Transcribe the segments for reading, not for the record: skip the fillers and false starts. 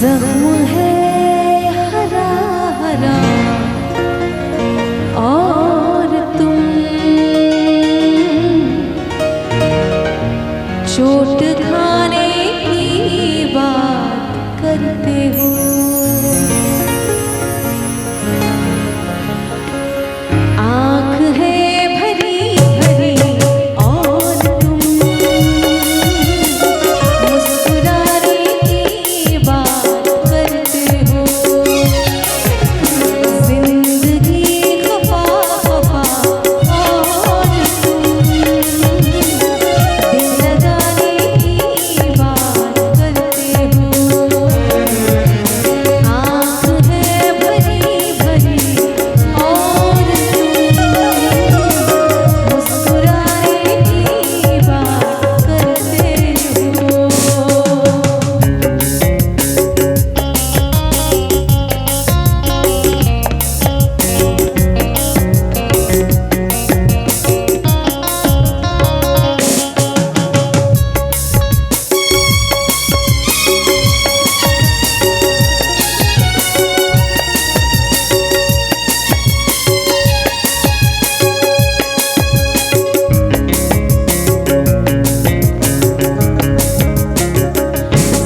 जख्म है हरा हरा और तुम चोट खाने की बात करते हो। आँख है भरी भरी और तुम मुस्कुराने की बात करते हो। जिंदगी खफा खफा और तुम दिल लगाने की बात करते हो। आँख है भरी भरी और मुस्कुराने की बात करते हो।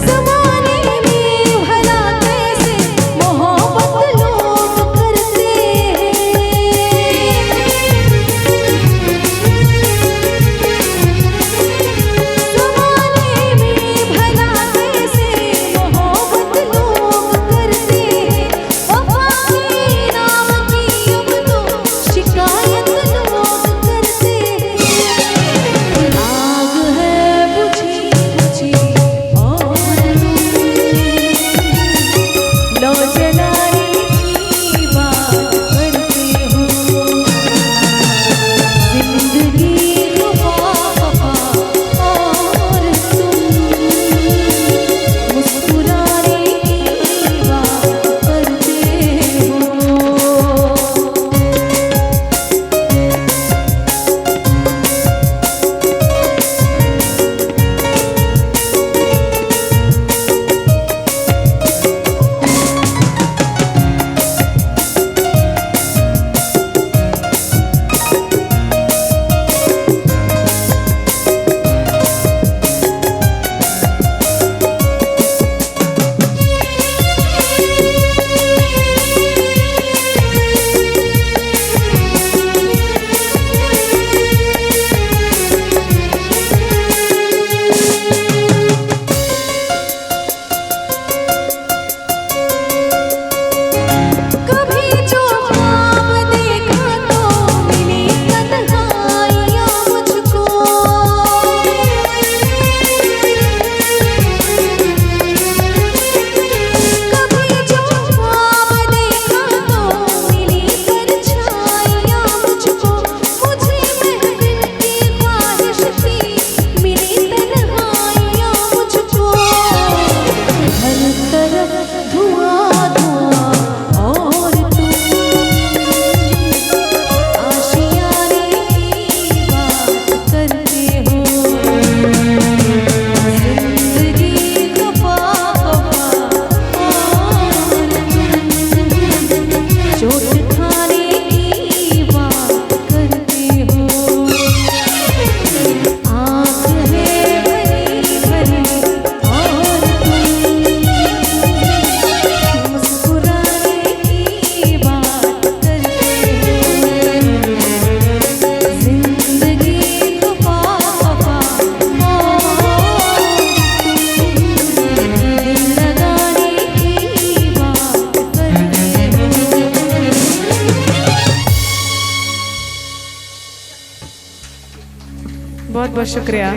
ज़माने में भला कैसे मोहब्बत लोग करते हैं। ज़माने में भला कैसे मोहब्बत लोग करते हैं। वफ़ा के नाम की अब तो शिकायत लोग करते हैं। आग है बुझी बुझी और लो जलाने की बात करते हो। जिंदगी खफा खफा और तुम मुस्कुराने की बात करते हो। कभी जो ख्वाब देखा तो मिली तन्हाइयाँ मुझको। कभी जो ख्वाब देखा तो मिली परछाइयाँ मुझको। मुझे महफिल की ख्वाहिश थी मिली तन्हाइयाँ मुझको। हर तरफ धुआं धुआं और तुम आशियाने की बात करते हो। जिंदगी खफा खफा और तुम चोट खाने की बात करते हो। आँख है भरी भरी और तुम मुस्कुराने की बात करते हो। जिंदगी खफा खफा और तुम दिल लगाने की बात करते हो। बहुत बहुत शुक्रिया।